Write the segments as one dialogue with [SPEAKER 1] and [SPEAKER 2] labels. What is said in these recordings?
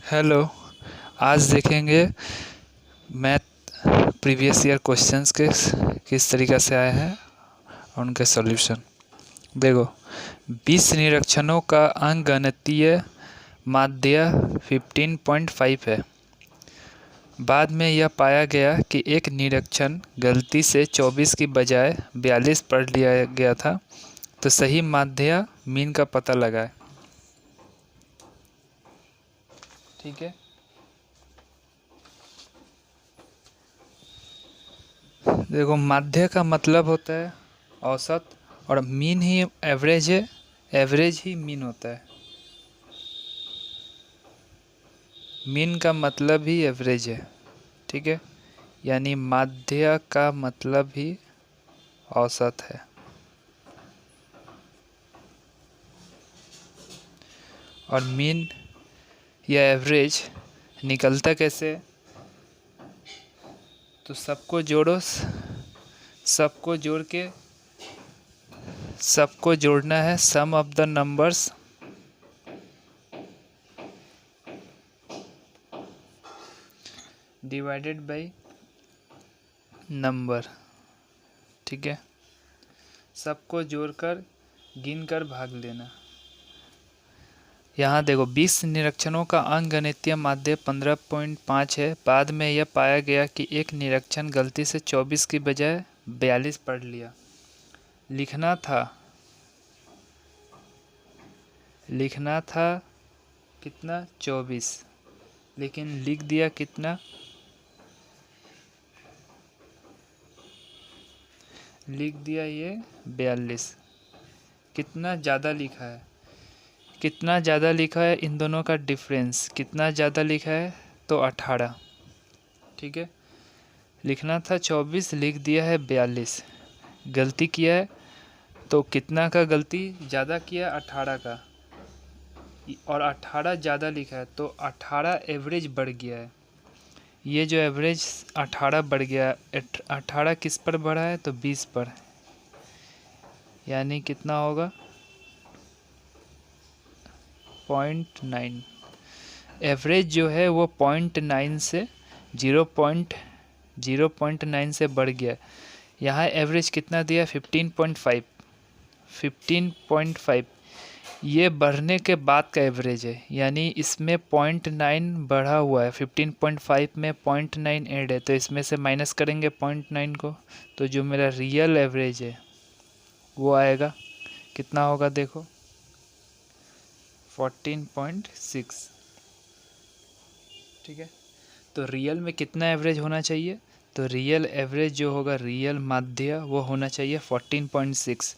[SPEAKER 1] Hello. आज देखेंगे math previous year questions के किस तरीक़े से आए हैं और उनके सॉल्यूशन। देखो, 20 निरीक्षणों का अंकगणितीय माध्य 15.5 है। बाद में यह पाया गया कि एक निरीक्षण गलती से 24 की बजाय 42 पढ़ लिया गया था, तो सही माध्य मीन का पता लगाएं। ठीक है। देखो, माध्य का मतलब होता है औसत, और मीन ही एवरेज है, एवरेज ही मीन होता है। मीन का मतलब ही एवरेज है। ठीक है, यानी माध्य का मतलब ही औसत है। और मीन या एवरेज निकलता कैसे? तो सबको जोड़ो, सबको जोड़ के सबको जोड़ना है। Sum of the numbers divided by number. ठीक है, सबको जोड़कर गिनकर भाग लेना। यहाँ देखो, 20 निरीक्षणों का अंकगणितीय माध्य 15.5 है। बाद में यह पाया गया कि एक निरीक्षण गलती से 24 की बजाय 42 पढ़ लिया। लिखना था कितना? 24, लेकिन लिख दिया कितना? लिख दिया ये 42। कितना ज़्यादा लिखा है? कितना ज़्यादा लिखा है? इन दोनों का डिफरेंस कितना ज़्यादा लिखा है? तो 18। ठीक है, लिखना था 24, लिख दिया है 42। गलती किया है, तो कितना का गलती ज़्यादा किया? 18 का, और 18 ज़्यादा लिखा है, तो 18 एवरेज बढ़ गया है। ये जो एवरेज 18 बढ़ गया, 18 किस पर बढ़ा है? तो 20 पर। यानी कितना होगा? 0.9। एवरेज जो है वो 0.9 से 0.9 से बढ़ गया। यहाँ एवरेज कितना दिया? 15.5। 15.5 ये बढ़ने के बाद का एवरेज है, यानी इसमें 0.9 बढ़ा हुआ है। 15.5 में 0.9 ऐड है, तो इसमें से माइनस करेंगे 0.9 को, तो जो मेरा रियल एवरेज है वो आएगा। कितना होगा? देखो, 14.6। ठीक है, तो रियल में कितना एवरेज होना चाहिए? तो रियल एवरेज जो होगा, रियल माध्य, वो होना चाहिए 14.6।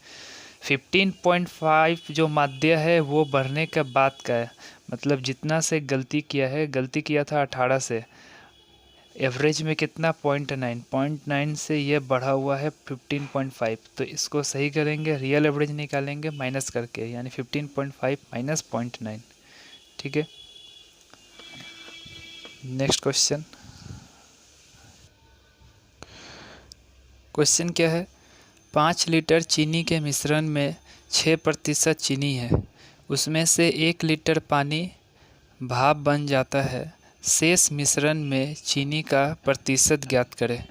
[SPEAKER 1] 15.5 जो माध्य है वो बढ़ने के बाद का है, मतलब जितना से गलती किया है, गलती किया था 18 से, एवरेज में कितना? 0.9 से ये बढ़ा हुआ है 15.5। तो इसको सही करेंगे, रियल एवरेज निकालेंगे माइनस करके, यानी 15.5 माइनस 0.9। ठीक है, नेक्स्ट क्वेश्चन। क्वेश्चन क्या है? 5 लीटर चीनी के मिश्रण में 6% चीनी है, उसमें से 1 लीटर पानी भाप बन जाता है। शेष मिश्रण में चीनी का प्रतिशत ज्ञात करें।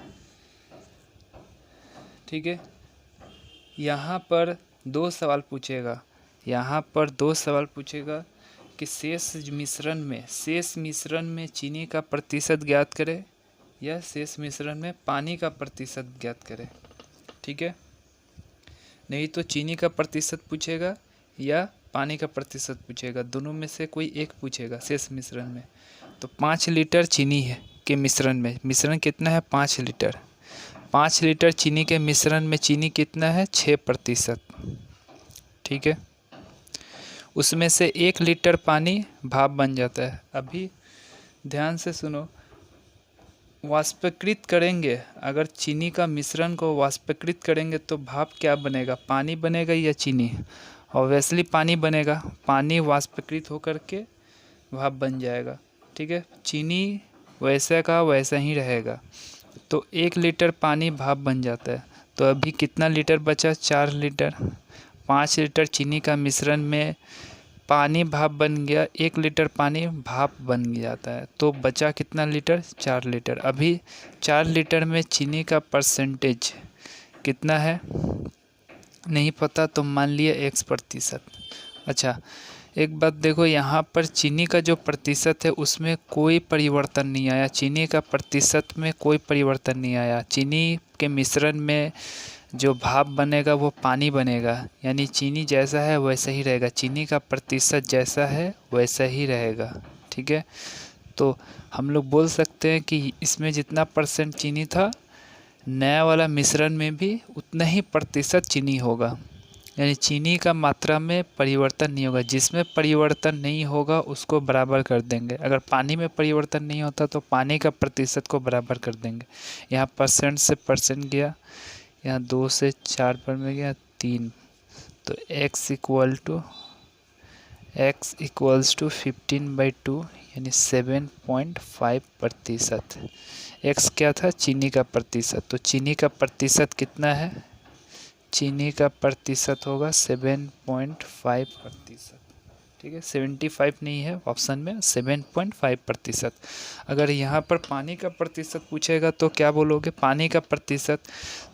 [SPEAKER 1] ठीक है, यहाँ पर दो सवाल पूछेगा। कि शेष मिश्रण में चीनी का प्रतिशत ज्ञात करें, या शेष मिश्रण में पानी का प्रतिशत ज्ञात करें। ठीक है, नहीं तो चीनी का प्रतिशत पूछेगा या पानी का प्रतिशत पूछेगा, दोनों में से कोई एक पूछेगा शेष मिश्रण में। तो 5 लीटर चीनी है के मिश्रण कितना है? 5 लीटर। 5 लीटर चीनी के मिश्रण में चीनी कितना है? 6%। ठीक है, उसमें से 1 लीटर पानी भाप बन जाता है। अभी ध्यान से सुनो, वाष्पीकृत करेंगे, अगर चीनी का मिश्रण को वाष्पीकृत करेंगे तो भाप क्या बनेगा? पानी बनेगा या चीनी? ऑब्वियसली पानी बनेगा। पानी वाष्पीकृत होकर के भाप बन जाएगा। ठीक है, चीनी वैसा का वैसा ही रहेगा। तो 1 लीटर पानी भाप बन जाता है, तो अभी कितना लीटर बचा? 4 लीटर। 5 लीटर चीनी का मिश्रण में पानी भाप बन गया, 1 लीटर पानी भाप बन जाता है, तो बचा कितना लीटर? 4 लीटर। अभी 4 लीटर में चीनी का परसेंटेज कितना है नहीं पता, तो मान लिया X%। अच्छा, एक बात देखो, यहाँ पर चीनी का जो प्रतिशत है उसमें कोई परिवर्तन नहीं आया, चीनी का प्रतिशत में कोई परिवर्तन नहीं आया। चीनी के मिश्रण में जो भाप बनेगा वो पानी बनेगा, यानी चीनी जैसा है वैसा ही रहेगा, चीनी का प्रतिशत जैसा है वैसा ही रहेगा। ठीक है, तो हम लोग बोल सकते हैं कि इसमें जितना % चीनी था, नया वाला मिश्रण में भी उतना ही प्रतिशत चीनी होगा, यानी चीनी का मात्रा में परिवर्तन नहीं होगा। जिसमें परिवर्तन नहीं होगा उसको बराबर कर देंगे। अगर पानी में परिवर्तन नहीं होता तो पानी का प्रतिशत को बराबर कर देंगे। यहाँ % से % गया, यहाँ 2 से 4 पर में गया 3, तो x इक्वल्स टू 15/2 यानी 7.5%। x क्या था? चीनी का प्रतिशत। तो चीनी का प्रतिशत कितना है? चीनी का प्रतिशत होगा 7.5%। ठीक है, 75 नहीं है ऑप्शन में, 7.5%। अगर यहाँ पर पानी का प्रतिशत पूछेगा तो क्या बोलोगे? पानी का प्रतिशत,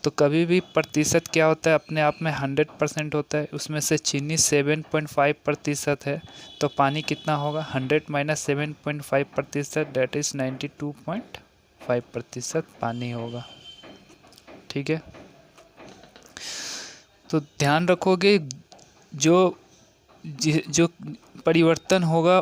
[SPEAKER 1] तो कभी भी प्रतिशत क्या होता है? अपने आप में 100% होता है, उसमें से चीनी 7.5% है, तो पानी कितना होगा? 100 - 7.5%, डेट इज़ 92.5% पानी होगा। ठीक है, तो ध्यान रखोगे जो परिवर्तन होगा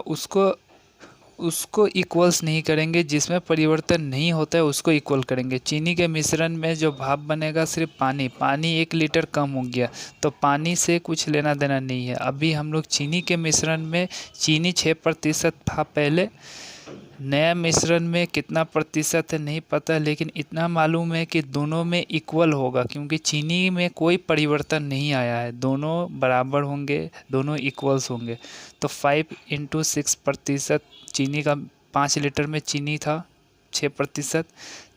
[SPEAKER 1] उसको इक्वल्स नहीं करेंगे, जिसमें परिवर्तन नहीं होता है उसको इक्वल करेंगे। चीनी के मिश्रण में जो भाप बनेगा सिर्फ पानी 1 लीटर कम हो गया, तो पानी से कुछ लेना देना नहीं है। अभी हम लोग चीनी के मिश्रण में, चीनी 6% था पहले, नया मिश्रण में कितना प्रतिशत है नहीं पता, लेकिन इतना मालूम है कि दोनों में इक्वल होगा, क्योंकि चीनी में कोई परिवर्तन नहीं आया है, दोनों बराबर होंगे, दोनों इक्वल्स होंगे। तो 5 × 6%, चीनी का 5 लीटर में चीनी था 6%,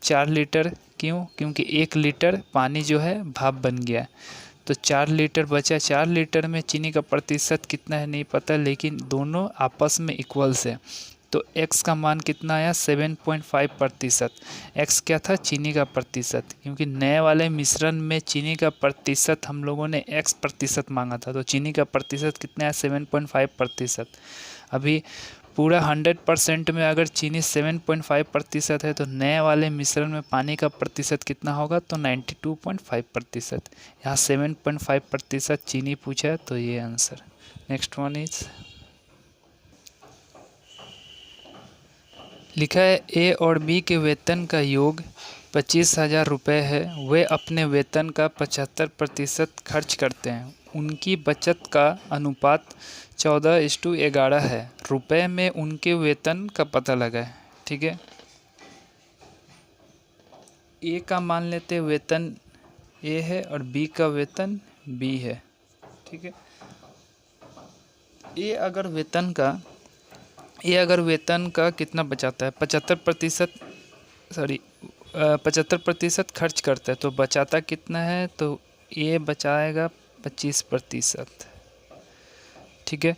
[SPEAKER 1] 4 लीटर, क्यों? क्योंकि 1 लीटर पानी जो है भाप बन गया, तो 4 लीटर बचा। 4 लीटर में चीनी का प्रतिशत कितना है नहीं पता, लेकिन दोनों आपस में इक्वल्स है, तो x का मान कितना आया? 7.5%। x क्या था? चीनी का प्रतिशत, क्योंकि नए वाले मिश्रण में चीनी का प्रतिशत हम लोगों ने x% मांगा था, तो चीनी का प्रतिशत कितना है? 7.5%। अभी पूरा 100% में अगर चीनी 7.5% है, तो नए वाले मिश्रण में पानी का प्रतिशत कितना होगा? तो 92.5%। यहाँ 7.5% चीनी पूछा है, तो ये आंसर। नेक्स्ट वन इज, लिखा है ए और बी के वेतन का योग 25,000 रुपये है, वे अपने वेतन का 75% खर्च करते हैं, उनकी बचत का अनुपात 14:11 है, रुपए में उनके वेतन का पता लगाएं। ठीक है, ए का मान लेते हैं वेतन ए है और बी का वेतन बी है। ठीक है, ए अगर वेतन का कितना बचाता है? 75% खर्च करता है, तो बचाता कितना है? तो ये बचाएगा 25%। ठीक है,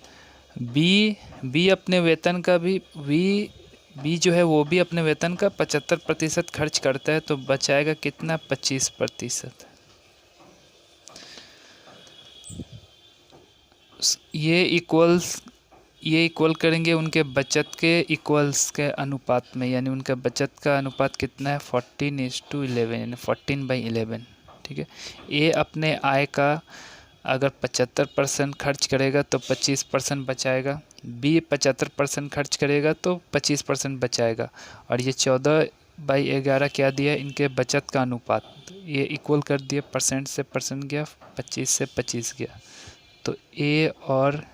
[SPEAKER 1] बी अपने वेतन का भी बी जो है वो भी अपने वेतन का 75% खर्च करता है, तो बचाएगा कितना? 25%। ये इक्वल करेंगे उनके बचत के इक्वल्स के अनुपात में, यानी उनका बचत का अनुपात कितना है? 14:11, यानी 14/11। ठीक है, ये अपने आय का अगर 75% खर्च करेगा तो 25% बचाएगा, बी 75% खर्च करेगा तो 25% बचाएगा, और ये 14/11 क्या दिया? इनके बचत का अनुपात, ये इक्वल कर दिया, % से % गया, 25 से 25 गया, तो ए और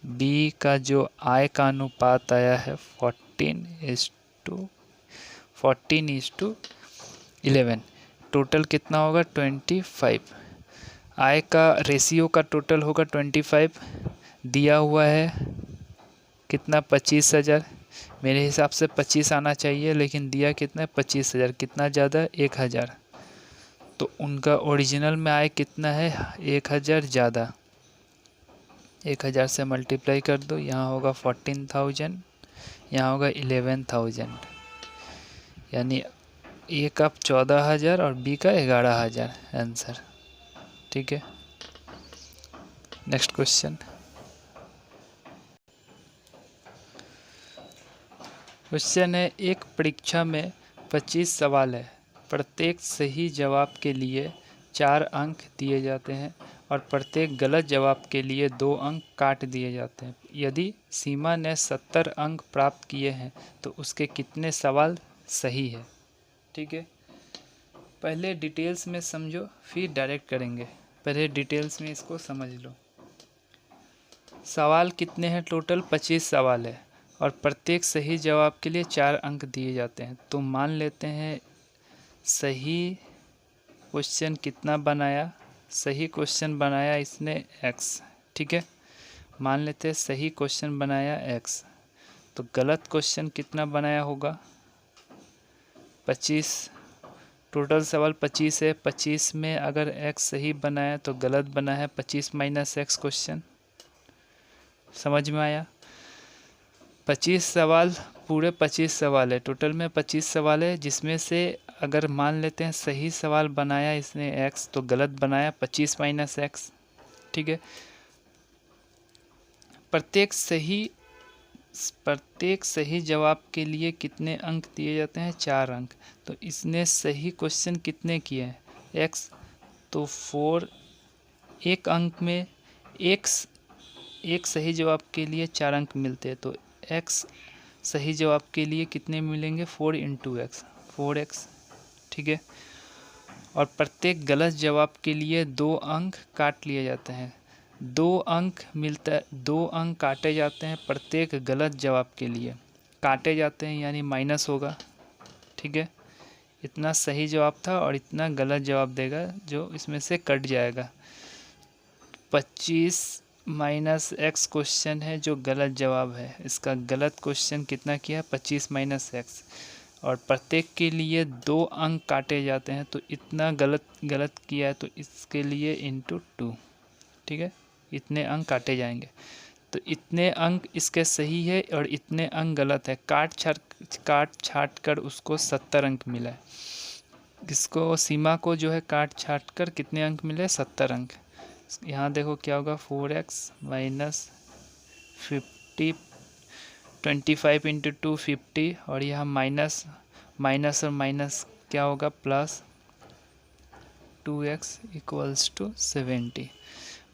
[SPEAKER 1] बी का जो आय का अनुपात आया है 14:11, टोटल कितना होगा? 25। आय का रेशियो का टोटल होगा 25, दिया हुआ है कितना? 25,000। मेरे हिसाब से 25 आना चाहिए, लेकिन दिया कितना है? 25,000। कितना ज़्यादा? 1,000। तो उनका ओरिजिनल में आय कितना है? 1,000 ज़्यादा, 1000 से मल्टीप्लाई कर दो, यहाँ होगा 14,000, यहाँ होगा 11,000, यानी ए का 14,000 और बी का 11,000 आंसर। ठीक है, नेक्स्ट क्वेश्चन। क्वेश्चन है, एक परीक्षा में 25 सवाल है, प्रत्येक सही जवाब के लिए 4 अंक दिए जाते हैं और प्रत्येक गलत जवाब के लिए 2 अंक काट दिए जाते हैं। यदि सीमा ने 70 अंक प्राप्त किए हैं तो उसके कितने सवाल सही है। ठीक है, पहले डिटेल्स में समझो फिर डायरेक्ट करेंगे। पहले डिटेल्स में इसको समझ लो। सवाल कितने हैं टोटल? 25 सवाल है और प्रत्येक सही जवाब के लिए 4 अंक दिए जाते हैं। तो मान लेते हैं सही क्वेश्चन कितना बनाया, सही क्वेश्चन बनाया इसने x। ठीक है, मान लेते हैं सही क्वेश्चन बनाया x, तो गलत क्वेश्चन कितना बनाया होगा? 25। टोटल सवाल 25 है, 25 में अगर x सही बनाया तो गलत बना है 25 माइनस x क्वेश्चन। समझ में आया? 25 सवाल, पूरे 25 सवाल है, टोटल में 25 सवाल है, जिसमें से अगर मान लेते हैं सही सवाल बनाया इसने x तो गलत बनाया 25 माइनस x। ठीक है, प्रत्येक सही जवाब के लिए कितने अंक दिए जाते हैं? 4 अंक। तो इसने सही क्वेश्चन कितने किए हैं? x, तो 4, एक अंक में एक सही जवाब के लिए 4 अंक मिलते हैं, तो x सही जवाब के लिए कितने मिलेंगे? 4 इंटू एक्स, 4x। ठीक है, और प्रत्येक गलत जवाब के लिए 2 अंक काट लिए जाते हैं। 2 अंक मिलता है, 2 अंक काटे जाते हैं प्रत्येक गलत जवाब के लिए, काटे जाते हैं यानी माइनस होगा। ठीक है, इतना सही जवाब था और इतना गलत जवाब देगा जो इसमें से कट जाएगा। 25 माइनस x क्वेश्चन है जो गलत जवाब है, इसका गलत क्वेश्चन कितना किया? 25 माइनस x, और प्रत्येक के लिए 2 अंक काटे जाते हैं, तो इतना गलत किया है तो इसके लिए इंटू 2। ठीक है, इतने अंक काटे जाएंगे, तो इतने अंक इसके सही है और इतने अंक गलत है। काट छाट कर उसको 70 अंक मिला है। इसको सीमा को जो है काट छाट कर कितने अंक मिले? 70 अंक। यहाँ देखो क्या होगा? 4x माइनस 50, 25 इंटू 2 50, और यहाँ माइनस और माइनस क्या होगा? Plus 2x equals to 70।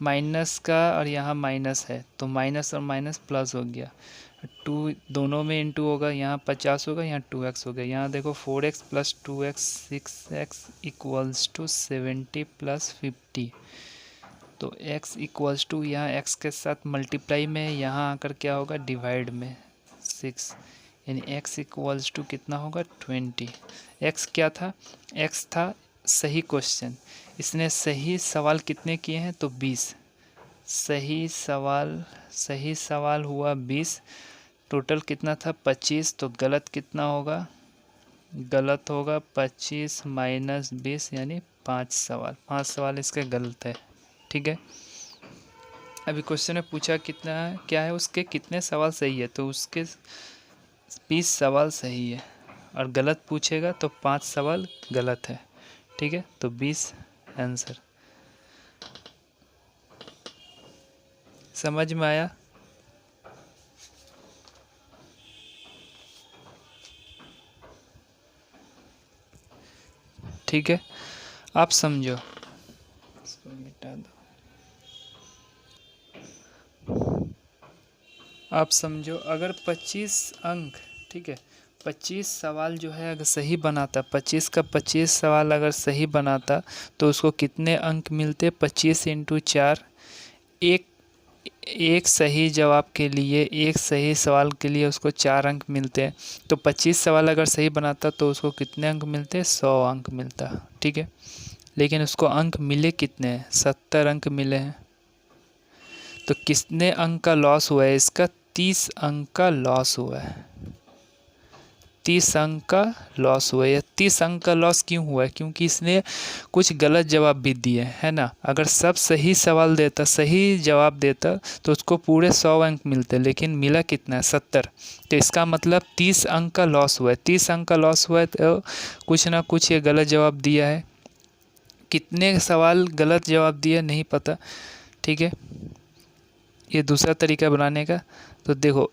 [SPEAKER 1] Minus का और यहाँ माइनस है तो माइनस और माइनस प्लस हो गया, 2 दोनों में इंटू होगा, यहाँ 50 होगा, यहाँ 2x हो गया। यहाँ देखो 4x plus 2x 6x equals to 70 plus 50, तो x इक्वल्स टू यहाँ x के साथ मल्टीप्लाई में, यहाँ आकर क्या होगा? डिवाइड में 6, यानी x इक्वल्स टू कितना होगा? 20। x क्या था? x था सही क्वेश्चन, इसने सही सवाल कितने किए हैं? तो 20 सही सवाल हुआ 20। टोटल कितना था? 25, तो गलत कितना होगा? गलत होगा 25 माइनस 20 यानी 5 सवाल। 5 सवाल इसके गलत है। ठीक है, अभी क्वेश्चन में पूछा कितना है, क्या है, उसके कितने सवाल सही है, तो उसके 20 सवाल सही है, और गलत पूछेगा तो 5 सवाल गलत है। ठीक है, तो 20 आंसर। समझ में आया? ठीक है, आप समझो, इसको मिटा दो। आप समझो, अगर 25 अंक, ठीक है, 25 सवाल जो है अगर सही बनाता, 25 का 25 सवाल अगर सही बनाता तो उसको कितने अंक मिलते? 25 इंटू 4, एक सही जवाब के लिए, एक सही सवाल के लिए उसको 4 अंक मिलते हैं। तो 25 सवाल अगर सही बनाता तो उसको कितने अंक मिलते? 100 अंक मिलता। ठीक है, लेकिन उसको अंक मिले कितने हैं? 70 अंक मिले हैं। तो कितने अंक का लॉस हुआ है इसका? 30 अंक का लॉस हुआ है। 30 अंक का लॉस हुआ। या 30 अंक का लॉस क्यों हुआ है? क्योंकि इसने कुछ गलत जवाब भी दिए, है ना। अगर सब सही सवाल देता, सही जवाब देता तो उसको पूरे 100 अंक मिलते, लेकिन मिला कितना है? 70। तो इसका मतलब 30 अंक का लॉस हुआ है। 30 अंक का लॉस हुआ है तो कुछ ना कुछ ये गलत जवाब दिया है। कितने सवाल गलत जवाब दिया नहीं पता, ठीक है। ये दूसरा तरीका बनाने का। तो देखो,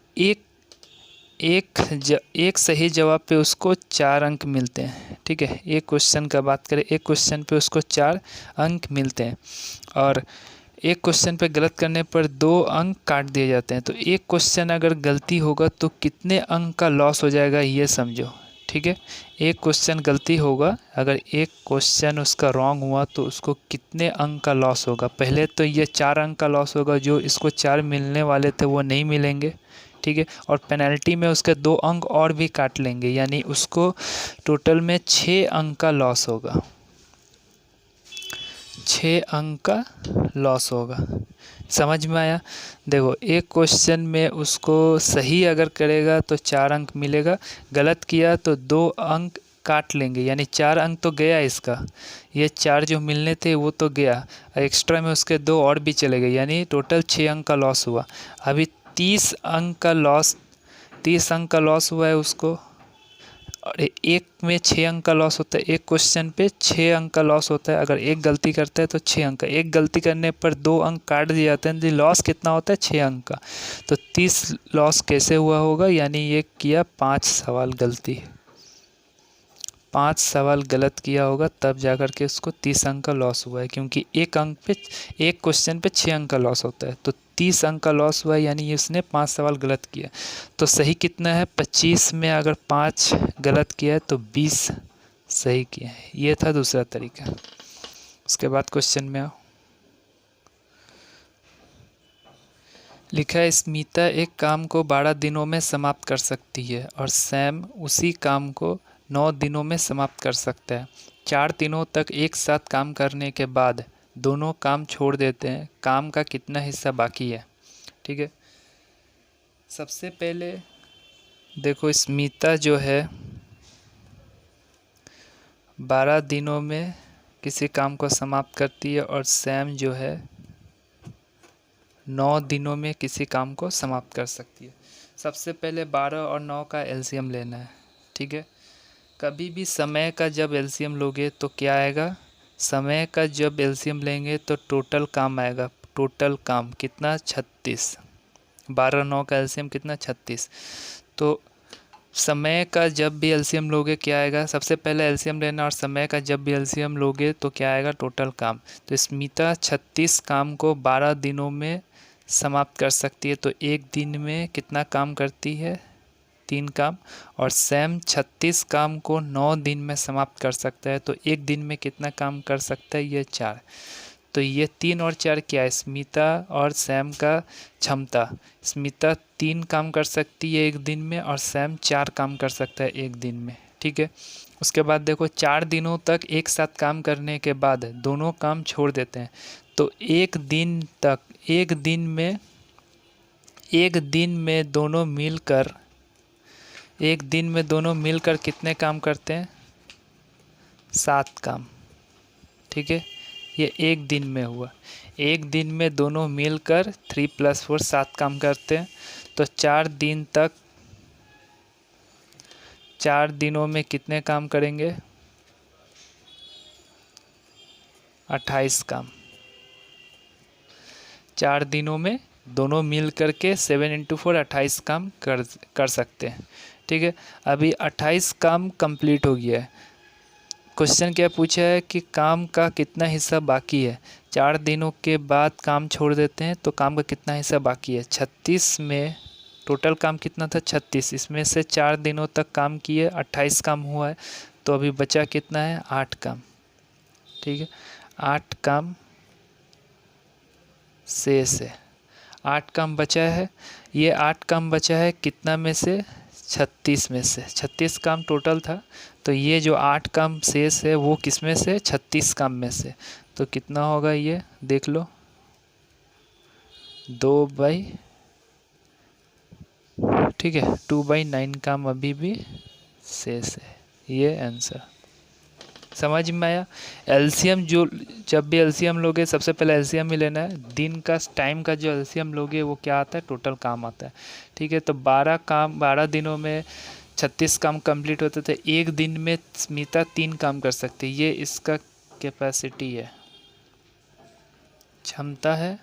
[SPEAKER 1] एक सही जवाब पे उसको 4 अंक मिलते हैं, ठीक है। एक क्वेश्चन का बात करें, एक क्वेश्चन पे उसको 4 अंक मिलते हैं, और एक क्वेश्चन पे गलत करने पर 2 अंक काट दिए जाते हैं। तो एक क्वेश्चन अगर गलती होगा तो कितने अंक का लॉस हो जाएगा, ये समझो, ठीक है। एक क्वेश्चन गलती होगा, अगर एक क्वेश्चन उसका रॉन्ग हुआ तो उसको कितने अंक का लॉस होगा। पहले तो ये 4 अंक का लॉस होगा, जो इसको 4 मिलने वाले थे वो नहीं मिलेंगे, ठीक है। और पेनल्टी में उसके 2 अंक और भी काट लेंगे, यानी उसको टोटल में 6 अंक का लॉस होगा। 6 अंक का लॉस होगा। समझ में आया? देखो, एक क्वेश्चन में उसको सही अगर करेगा तो 4 अंक मिलेगा, गलत किया तो 2 अंक काट लेंगे, यानी 4 अंक तो गया इसका। ये 4 जो मिलने थे वो तो गया, एक्स्ट्रा में उसके 2 और भी चले गए, यानी टोटल 6 अंक का लॉस हुआ। अभी 30 अंक का लॉस, 30 अंक का लॉस हुआ है उसको, और एक में 6 अंक का लॉस होता है। एक क्वेश्चन पे 6 अंक का लॉस होता है। अगर एक गलती करता है तो 6 अंक का, एक गलती करने पर 2 अंक काट दिए जाते हैं, तो लॉस कितना होता है? 6 अंक का। तो 30 लॉस कैसे हुआ होगा? यानी ये किया 5 सवाल गलती, 5 सवाल गलत किया होगा, तब जाकर के उसको 30 अंक का लॉस हुआ है। क्योंकि एक अंक पे, एक क्वेश्चन पे 6 अंक का लॉस होता है, तो 30 अंक का लॉस हुआ है, यानी उसने 5 सवाल गलत किया। तो सही कितना है? 25 में अगर 5 गलत किया है तो 20 सही किया है। ये था दूसरा तरीका। उसके बाद क्वेश्चन में आओ। लिखा है, स्मिता एक काम को 12 दिनों में समाप्त कर सकती है और सैम उसी काम को 9 दिनों में समाप्त कर सकता है। 4 दिनों तक एक साथ काम करने के बाद दोनों काम छोड़ देते हैं, काम का कितना हिस्सा बाकी है? ठीक है। सबसे पहले देखो, स्मिता जो है 12 दिनों में किसी काम को समाप्त करती है, और सैम जो है 9 दिनों में किसी काम को समाप्त कर सकती है। सबसे पहले 12 और 9 का एलसीएम लेना है, ठीक है। कभी भी समय का जब एलसीएम लोगे तो क्या आएगा? समय का जब एलसीएम लेंगे तो टोटल काम आएगा। टोटल काम कितना? 36। 12 9 का एलसीएम कितना? 36। तो समय का जब भी एलसीएम लोगे क्या आएगा? सबसे पहले एलसीएम लेना, और समय का जब भी एलसीएम लोगे तो क्या आएगा? टोटल काम। तो स्मिता 36 काम को 12 दिनों में समाप्त कर सकती है, तो एक दिन में कितना काम करती है? 3 काम। और सैम 36 काम को 9 दिन में समाप्त कर सकता है, तो एक दिन में कितना काम कर सकता है? ये 4। तो ये 3 और 4 क्या है? स्मिता और सैम का क्षमता। स्मिता 3 काम कर सकती है एक दिन में, और सैम 4 काम कर सकता है एक दिन में, ठीक है। उसके बाद देखो, 4 दिनों तक एक साथ काम करने के बाद दोनों काम छोड़ देते हैं, तो एक दिन तक, एक दिन में दोनों मिलकर, एक दिन में दोनों मिलकर कितने काम करते हैं? 7 काम, ठीक है। ये एक दिन में हुआ। एक दिन में दोनों मिलकर 3 + 4 7 काम करते हैं, तो 4 दिन तक, 4 दिनों में कितने काम करेंगे? 28 काम। 4 दिनों में दोनों मिल करके 7 × 4 28 काम कर सकते हैं, ठीक है। अभी 28 काम कंप्लीट हो गया है। क्वेश्चन क्या पूछा है कि काम का कितना हिस्सा बाकी है? 4 दिनों के बाद काम छोड़ देते हैं, तो काम का कितना हिस्सा बाकी है? 36 में टोटल काम कितना था? 36। इसमें से 4 दिनों तक काम किए, 28 काम हुआ है, तो अभी बचा कितना है? 8 काम, ठीक है। 8 काम शेष है, 8 काम बचा है। ये 8 काम बचा है कितना में से? 36 में से। 36 काम टोटल था, तो ये जो 8 काम शेष है वो किस में से? 36 काम में से। तो कितना होगा ये देख लो, 2/, ठीक है, 2/9 काम अभी भी शेष है। ये आंसर समझ में आया। एलसीएम जो जब भी एलसीएम लोगे सबसे पहले एलसीएम ही लेना है। दिन का टाइम का जो एलसीएम लोगे वो क्या आता है, टोटल काम आता है। ठीक है, तो 12 दिनों में 36 काम कंप्लीट होते थे। एक दिन में स्मिता 3 काम कर सकती है। ये इसका कैपेसिटी है, क्षमता है,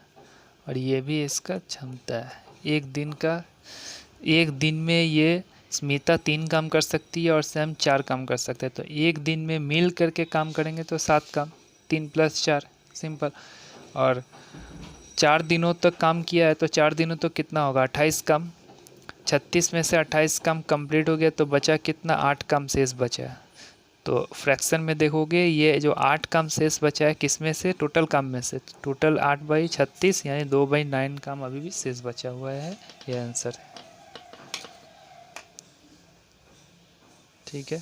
[SPEAKER 1] और ये भी इसका क्षमता है। एक दिन में ये स्मिता 3 काम कर सकती है और सैम 4 काम कर सकते हैं। तो एक दिन में मिल करके काम करेंगे तो 7 काम, 3 + 4 सिंपल। और 4 दिनों तक काम किया है तो 4 दिनों तो कितना होगा, 28 काम। 36 में से 28 काम कंप्लीट हो गया तो बचा कितना, 8 काम शेष बचा है। तो फ्रैक्शन में देखोगे ये जो 8 काम शेष बचा है किस में से, टोटल काम में से। टोटल 8/36 यानी 2/9 काम अभी भी शेष बचा हुआ है। ये आंसर है। ठीक है।